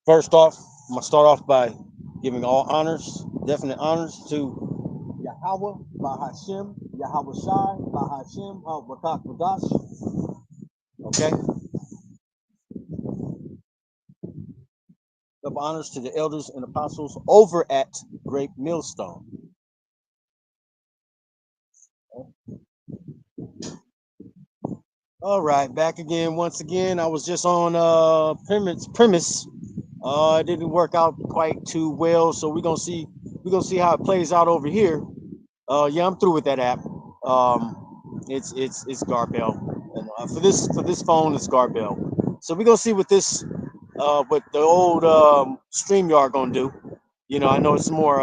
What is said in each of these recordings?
First off, I'm gonna start off by giving all honors, definite honors to Yahweh, Bahashem, Yahweh Shai, Bahashem, Batak Badash. Okay. Of honors to the elders and apostles over at Great Millstone. All right, back again once again. I was just on premise. It didn't work out quite too well, so we're gonna see how it plays out over here. Yeah, I'm through with that app. It's Garbell, and for this phone, it's Garbell. So we're gonna see what the old Streamyard gonna do. I know it's more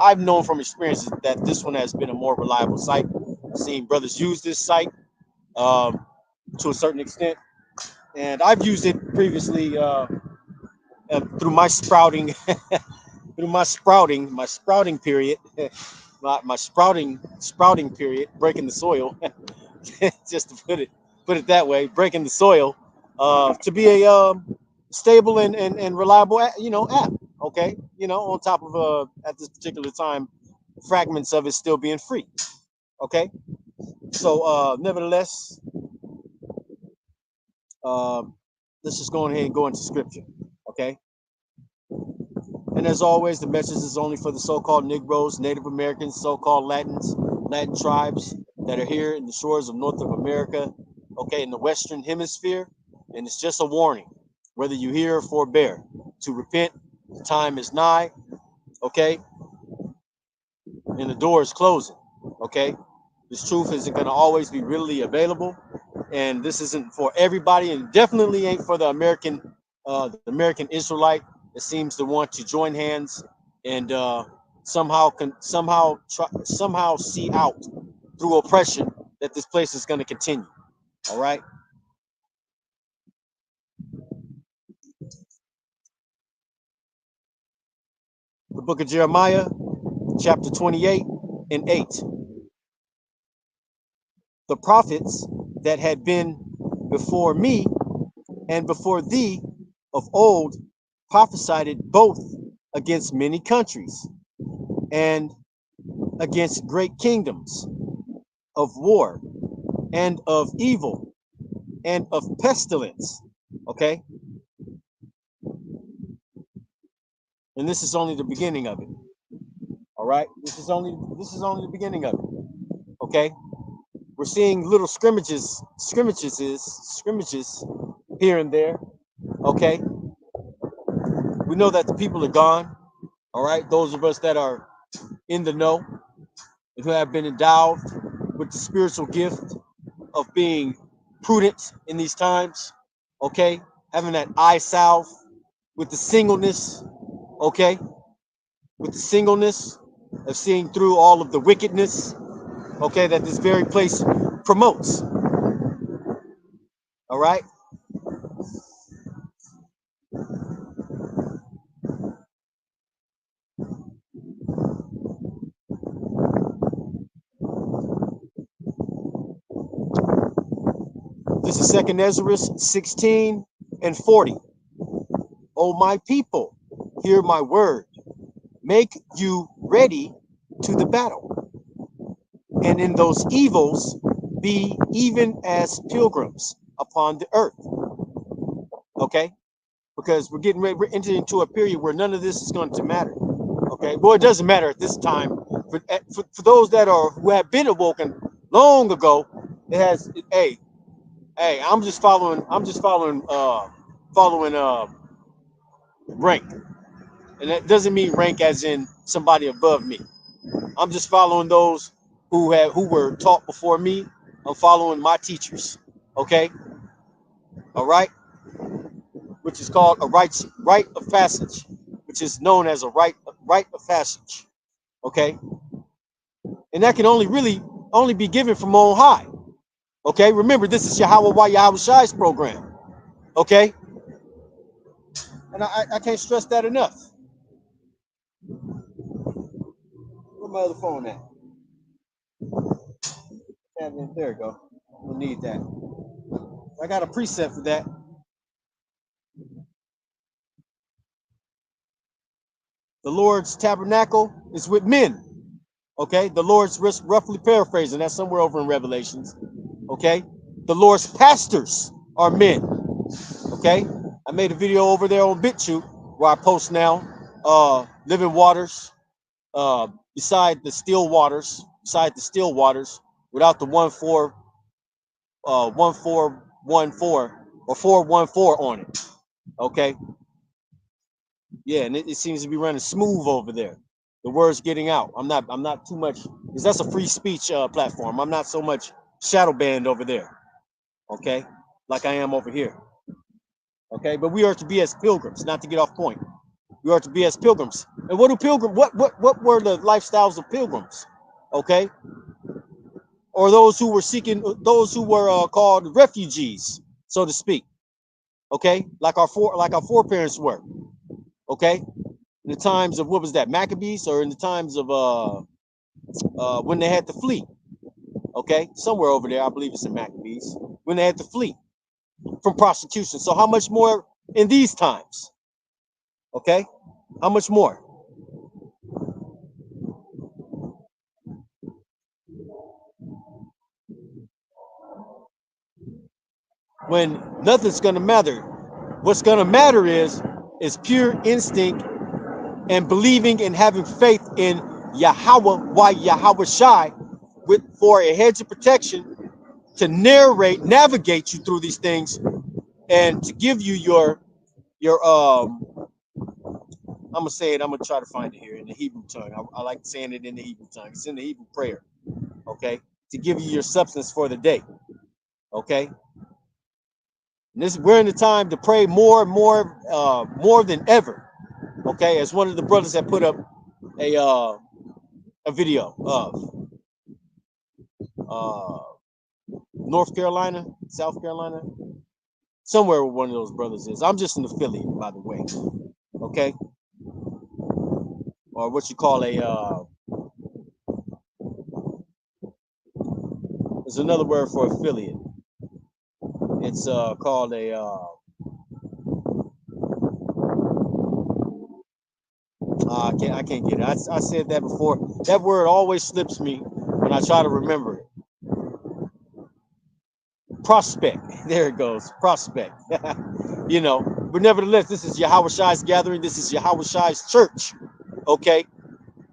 I've known from experiences that this one has been a more reliable site. I've seen brothers use this site um, to a certain extent, and I've used it previously through my sprouting, my sprouting period, my sprouting period, breaking the soil, just to put it that way, breaking the soil, to be a stable and reliable, app. Okay, on top of at this particular time, fragments of it still being free. Okay, so nevertheless, uh, let's just go ahead and go into scripture. Okay, and as always, the message is only for the so-called Negroes, Native Americans, so-called Latin tribes that are here in the shores of North America. Okay, in the Western Hemisphere, and it's just a warning. Whether you hear or forbear, to repent, the time is nigh. Okay, and the door is closing. Okay, this truth isn't going to always be readily available, and this isn't for everybody, and definitely ain't for the American Israelite that seems to want to join hands and somehow see out through oppression that this place is going to continue. All right. The book of Jeremiah, chapter 28 and 8. The prophets that had been before me and before thee of old prophesied both against many countries and against great kingdoms, of war and of evil and of pestilence. Okay, and this is only the beginning of it. All right, this is only the beginning of it. Okay, we're seeing little scrimmages here and there. Okay, we know that the people are gone. All right, those of us that are in the know, who have been endowed with the spiritual gift of being prudent in these times. Okay, having that eye salve with the singleness. Okay, with the singleness of seeing through all of the wickedness. Okay, that this very place promotes. All right. This is Second Ezra 16 and 40. O my people, hear my word. Make you ready to the battle. And in those evils, be even as pilgrims upon the earth. Okay? Because we're getting ready, we're entering into a period where none of this is going to matter. Okay? Well, it doesn't matter at this time. For those that are who have been awoken long ago, it has hey, I'm just following rank. And that doesn't mean rank as in somebody above me. I'm just following those who were taught before me. I'm following my teachers. Okay? All right? Which is called a right of passage, which is known as a right of passage. Okay? And that can only be given from on high. Okay? Remember, this is Yahweh Shai's program. Okay? And I can't stress that enough. my other phone at? There we go. We'll need that. I got a preset for that. The Lord's tabernacle is with men. Okay, the Lord's roughly paraphrasing. That's somewhere over in Revelations. Okay, the Lord's pastors are men. Okay, I made a video over there on BitChute where I post now living waters beside the still waters, without the 1414 or 414 on it. Okay, yeah, and it seems to be running smooth over there. The word's getting out. I'm not too much, because that's a free speech platform. I'm not so much shadow banned over there, okay, like I am over here. Okay, but we are to be as pilgrims, not to get off point. We are to be as pilgrims. And what do what were the lifestyles of pilgrims? Okay, or those who were seeking, those who were called refugees, so to speak. Okay, like our foreparents were. Okay, in the times of, what was that, Maccabees, or in the times of when they had to flee. Okay, somewhere over there, I believe it's in Maccabees, when they had to flee from prosecution. So how much more in these times? Okay, how much more? When nothing's gonna matter. What's gonna matter is pure instinct and believing and having faith in Yahweh, why Yahweh Shai, for a hedge of protection to navigate you through these things, and to give you your I'm gonna say it. I'm gonna try to find it here in the Hebrew tongue. I like saying it in the Hebrew tongue. It's in the Hebrew prayer. Okay, to give you your substance for the day. Okay, and we're in the time to pray more and more than ever. Okay, as one of the brothers that put up a video of North Carolina, South Carolina, somewhere where one of those brothers is. I'm just an affiliate, by the way. Okay, or what you call a there's another word for affiliate. It's called a I can't get it. I said that before. That word always slips me when I try to remember it. Prospect. There it goes. Prospect. You know, but nevertheless, this is Yahweh Shai's gathering. This is Yahweh Shai's church. Okay.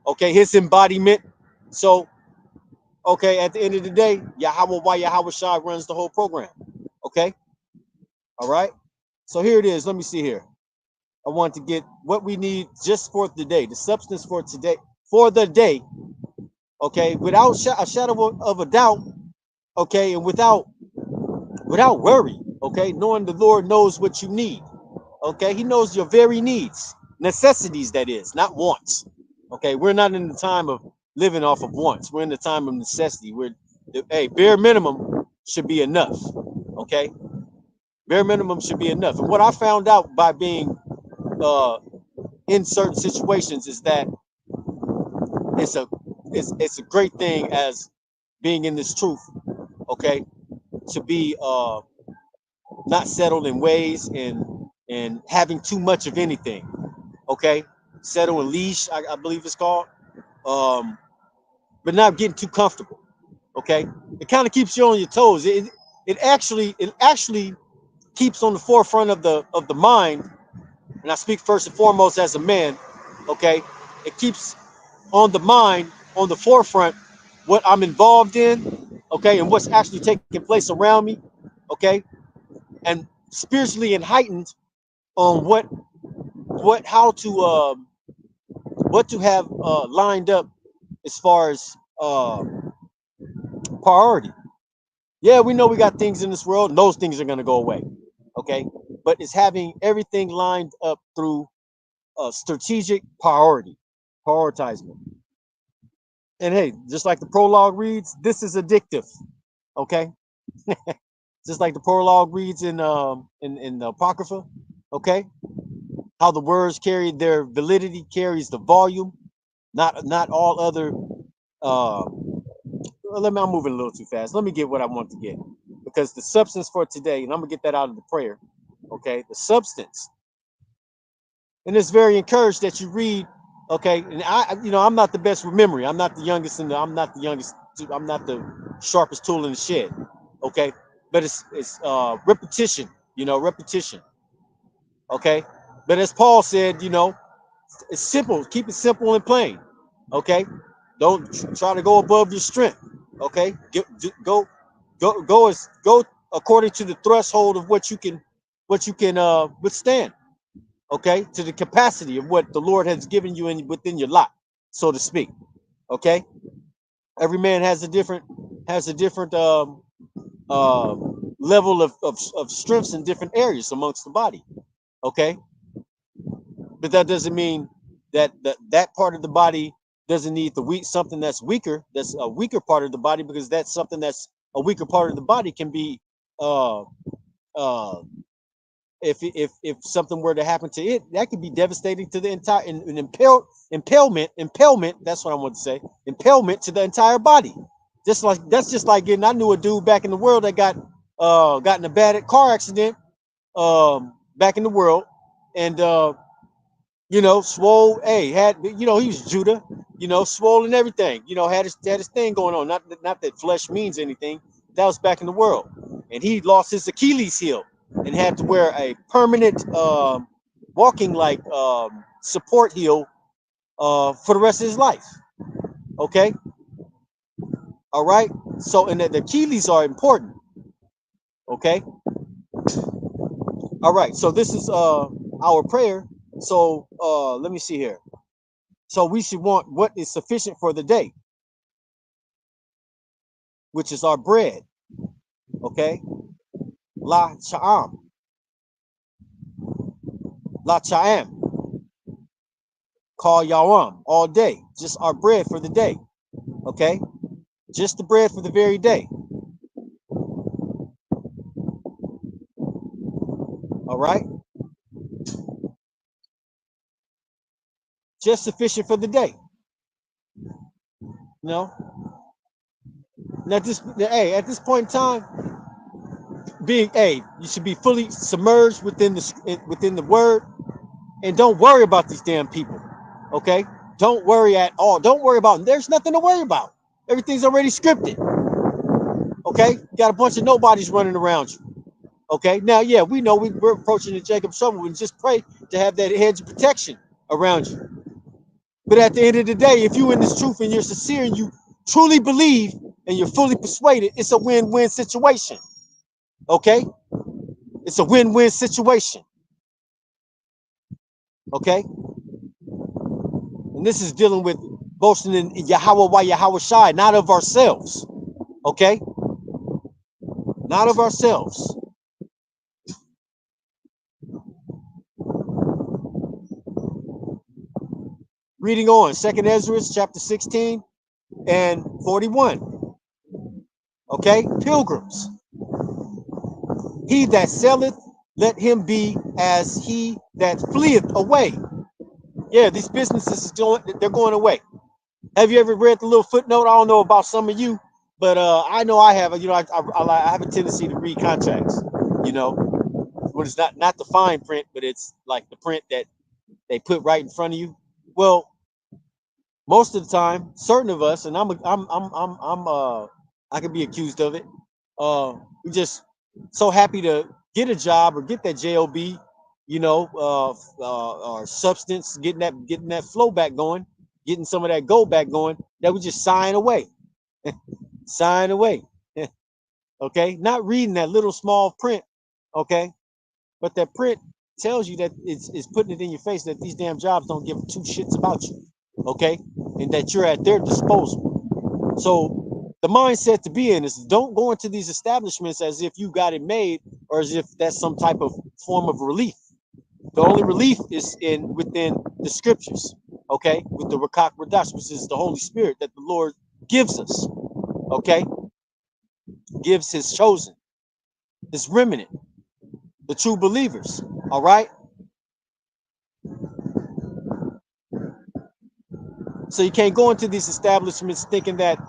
Okay, his embodiment. So, okay, at the end of the day, Yahweh Shai runs the whole program. Okay. All right. So here it is. Let me see here. I want to get what we need just for the day, the substance for today, for the day. Okay, without a shadow of a doubt. Okay, and without worry. Okay, knowing the Lord knows what you need. Okay, He knows your very needs, necessities, that is, not wants. Okay, we're not in the time of living off of wants. We're in the time of necessity. Bare minimum should be enough. Okay, bare minimum should be enough. And what I found out by being in certain situations is that it's a great thing as being in this truth. Okay, to be not settled in ways and having too much of anything. Okay, settle and leash, I believe it's called. But not getting too comfortable. Okay, it kind of keeps you on your toes. It actually keeps on the forefront of the mind. And I speak first and foremost as a man. Okay, it keeps on the mind, on the forefront, what I'm involved in. Okay, and what's actually taking place around me. Okay, and spiritually and heightened on what to have lined up as far as priority. Yeah, we know we got things in this world, and those things are going to go away. Okay, but it's having everything lined up through strategic prioritizing. And hey, just like the prologue reads, this is addictive. Okay, just like the prologue reads in the Apocrypha. Okay, how the words carry their validity carries the volume. Not all other uh, I'm moving a little too fast. Let me get what I want to get, because the substance for today, and I'm gonna get that out of the prayer. Okay, the substance, and it's very encouraged that you read. Okay, and I'm not the best with memory. I'm not the youngest I'm not the youngest. I'm not the sharpest tool in the shed. Okay, but it's repetition. Repetition. Okay, but as Paul said, it's simple. Keep it simple and plain. Okay, don't try to go above your strength. Okay, go according to the threshold of what you can withstand. Okay, to the capacity of what the Lord has given you within your lot, so to speak. Okay, every man has a different uh, level of strengths in different areas amongst the body. Okay, but that doesn't mean that part of the body doesn't need something that's weaker, that's a weaker part of the body, because that's something that's a weaker part of the body can be uh uh if something were to happen to it, that could be devastating to the entire impalement, that's what I want to say, impalement to the entire body. Just like getting, I knew a dude back in the world that got in a bad car accident back in the world, and swole. Hey, he was Judah, swole and everything. Had his thing going on. Not that flesh means anything. That was back in the world, and he lost his Achilles heel and had to wear a permanent walking like support heel for the rest of his life. Okay, all right. So, and the Achilles are important. Okay, all right. So this is our prayer. So let me see here. So we should want what is sufficient for the day, which is our bread. Okay, la cha'am, la cha'am, call yawam all day, just our bread for the day. Okay, just the bread for the very day. All right, just sufficient for the day. You know, at this point in time, you should be fully submerged within the word, and don't worry about these damn people. Okay, don't worry at all. Don't worry about. There's nothing to worry about. Everything's already scripted. Okay, you got a bunch of nobodies running around you. Okay, now, yeah, we know we're approaching the Jacob trouble, and just pray to have that hedge of protection around you. But at the end of the day, if you're in this truth and you're sincere and you truly believe and you're fully persuaded, it's a win-win situation. Okay, it's a win-win situation. Okay, and this is dealing with boasting in Yahweh by Yahweh Shai, not of ourselves. Okay, not of ourselves. Reading on, 2nd Ezra chapter 16 and 41. Okay, pilgrims. He that selleth, let him be as he that fleeth away. Yeah, these businesses they're going away. Have you ever read the little footnote? I don't know about some of you, but I know I have. I have a tendency to read contracts. When it's not the fine print, but it's like the print that they put right in front of you. Well, most of the time, certain of us, and I can be accused of it. We just so happy to get a job or get that job, or substance, getting that flow back going, getting some of that go back going, that we just sign away, sign away. Okay, not reading that little small print. Okay, but that print tells you that it's putting it in your face that these damn jobs don't give two shits about you. Okay, and that you're at their disposal. So the mindset to be in is, don't go into these establishments as if you got it made, or as if that's some type of form of relief. The only relief is within the scriptures, okay, with the Rakak Radash, which is the Holy Spirit that the Lord gives us, okay, gives his chosen, his remnant, the true believers. All right. So you can't go into these establishments thinking that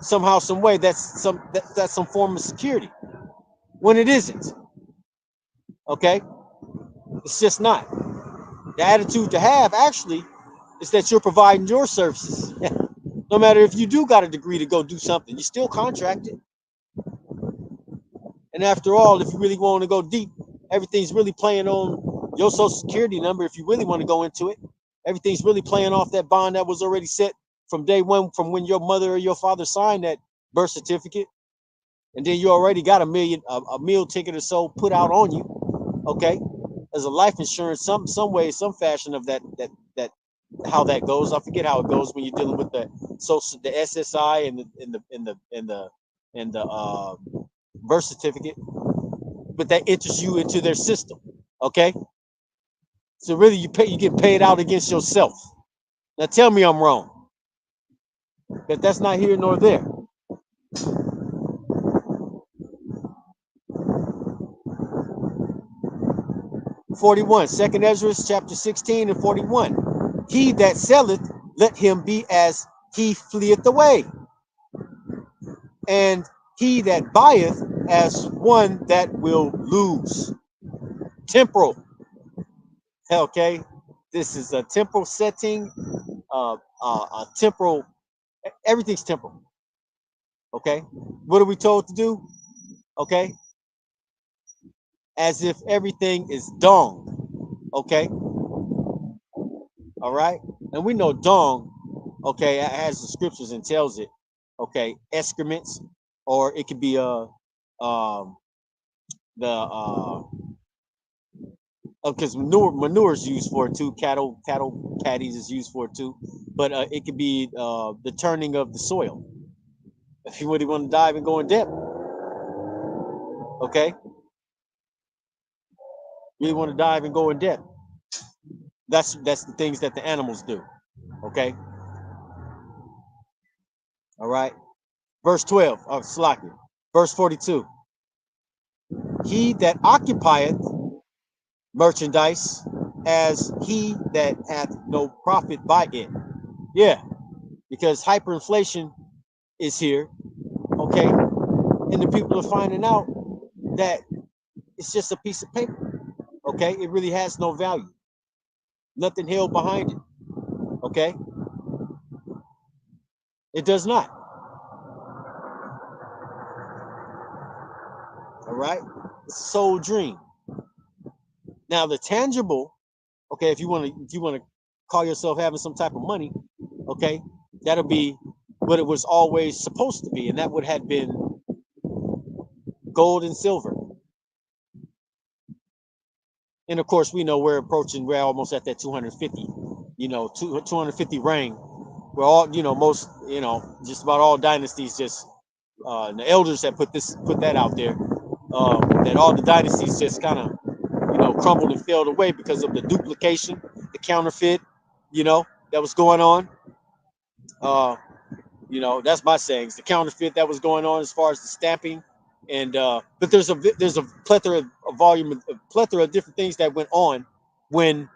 somehow, some way, that's some form of security when it isn't. Okay, it's just not. The attitude to have actually is that you're providing your services. No matter if you do got a degree to go do something, you still contracted. And after all, if you really want to go deep, everything's really playing on your social security number. If you really want to go into it, everything's really playing off that bond that was already set from day one, from when your mother or your father signed that birth certificate. And then you already got a meal ticket or so put out on you. Okay, as a life insurance, some way, some fashion of that how that goes. I forget how it goes when you're dealing with the SSI and the birth certificate, but that enters you into their system. Okay, so really you get paid out against yourself. Now tell me I'm wrong, but that's not here nor there. 41, 2nd Ezra chapter 16 and 41. He that selleth, let him be as he fleeth away, and he that buyeth as one that will lose. Temporal. Okay, this is a temporal setting, a temporal. Everything's temporal. Okay, what are we told to do? Okay, as if everything is dong. Okay, all right, and we know dong. Okay, it has the scriptures and tells it. Okay, excrements, or it could be the because manure is used for it too. Cattle caddies is used for it too, but it could be the turning of the soil. If you really want to dive and go in depth, okay, you really want to dive and go in depth. That's the things that the animals do. Okay, all right. Verse 12 of Slakia. Verse 42. He that occupieth merchandise as he that hath no profit by it. Yeah, because hyperinflation is here. Okay, and the people are finding out that it's just a piece of paper. Okay, it really has no value, nothing held behind it. Okay, it does not. All right, it's a soul dream. Now the tangible, okay, if you want to call yourself having some type of money, okay, that'll be what it was always supposed to be, and that would have been gold and silver. And of course, we know we're almost at that 250, 250 ring. We're all, most, just about all dynasties just, the elders have put that out there, that all the dynasties just kind of, crumbled and failed away because of the duplication, the counterfeit, that was going on. That's my sayings, the counterfeit that was going on as far as the stamping. And but there's a plethora of different things that went on when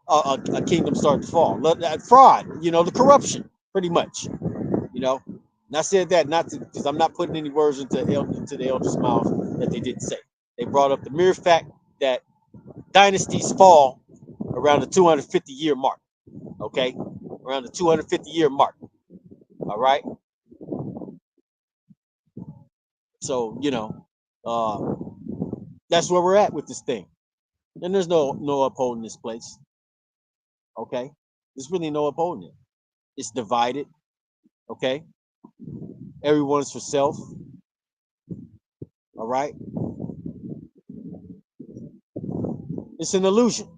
a kingdom started to fall. Fraud, the corruption, pretty much. And I said that not because I'm not putting any words into the elders' mouth that they didn't say. They brought up the mere fact that dynasties fall around the 250-year mark. Okay, around the 250-year mark. All right. So that's where we're at with this thing, and there's no upholding this place. Okay, there's really no upholding it. It's divided. Okay, everyone's for self. All right, it's an illusion.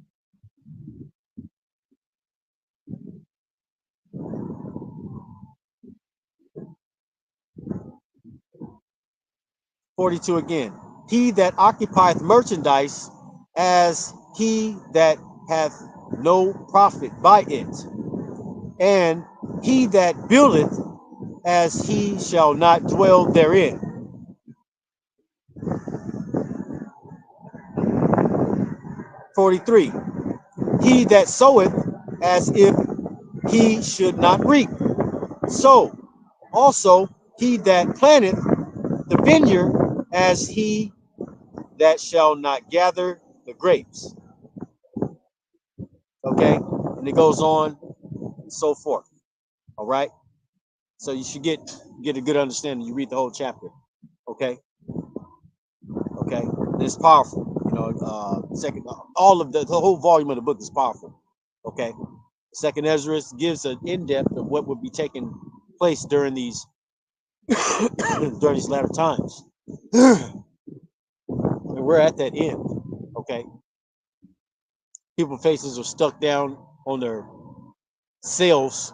42 again. He that occupieth merchandise as he that hath no profit by it, and he that buildeth as he shall not dwell therein. 43. He that soweth as if he should not reap. So also he that planteth the vineyard as he that shall not gather the grapes. Okay, and it goes on and so forth. All right, so you should get a good understanding. You read the whole chapter. Okay, okay, and it's powerful. You know, second, all of the whole volume of the book is powerful. Okay, Second Ezra gives an in-depth of what would be taking place during these during these latter times. And we're at that end. Okay, people's faces are stuck down on their cells.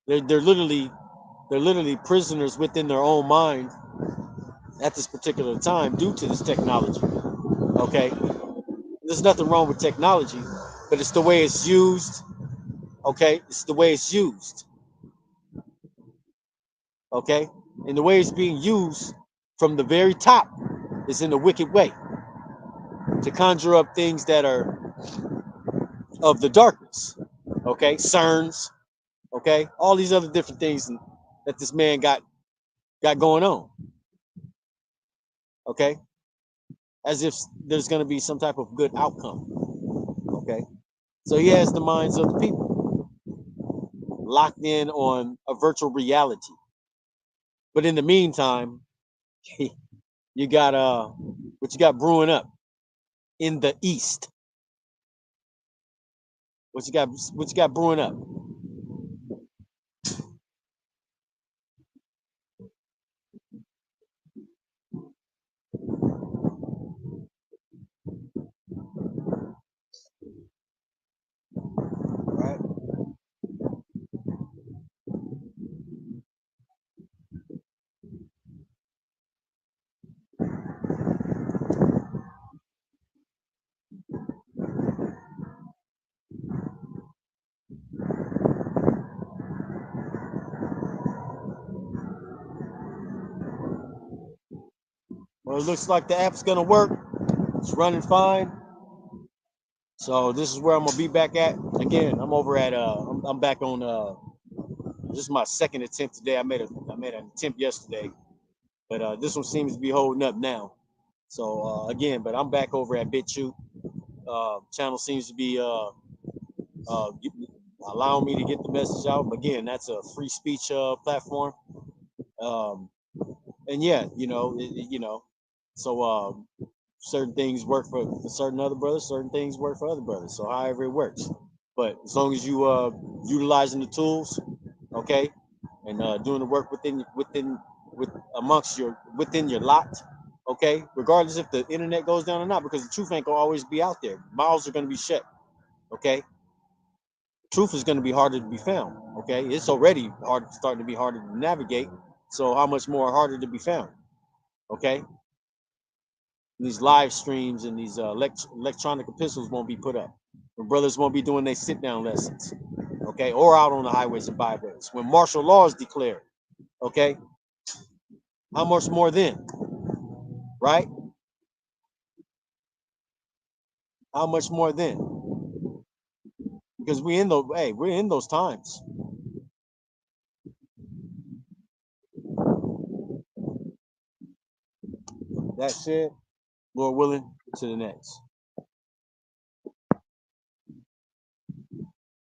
They're literally prisoners within their own mind at this particular time due to this technology. Okay, there's nothing wrong with technology, but it's the way it's used. Okay, it's the way it's used. Okay, and the way it's being used from the very top is in a wicked way to conjure up things that are of the darkness. Okay, cerns. Okay, all these other different things that this man got going on. Okay, as if there's going to be some type of good outcome. Okay, so he has the minds of the people locked in on a virtual reality. But in the meantime, you got what you got brewing up in the east. What you got brewing up? Right. Well, it looks like the app's gonna work. It's running fine. So this is where I'm gonna be back at. Again, I'm over at I'm back on this is my second attempt today. I made an attempt yesterday, but this one seems to be holding up now. So again, but I'm back over at BitChute. Channel seems to be uh, allowing me to get the message out. But again, that's a free speech platform. Um, and yeah, so certain things work for certain other brothers, certain things work for other brothers. So however it works, but as long as you utilizing the tools, okay, and doing the work with amongst your within your lot, okay, regardless if the internet goes down or not, because the truth ain't gonna always be out there. Mouths are gonna be shut, okay. Truth is gonna be harder to be found, okay. It's already starting to be harder to navigate. So how much more harder to be found, okay? These live streams and these electronic epistles won't be put up. The brothers won't be doing their sit down lessons, okay, or out on the highways and byways. When martial law is declared, okay, how much more then, right? How much more then? Because we're in those times. That's it. Lord willing, to the next.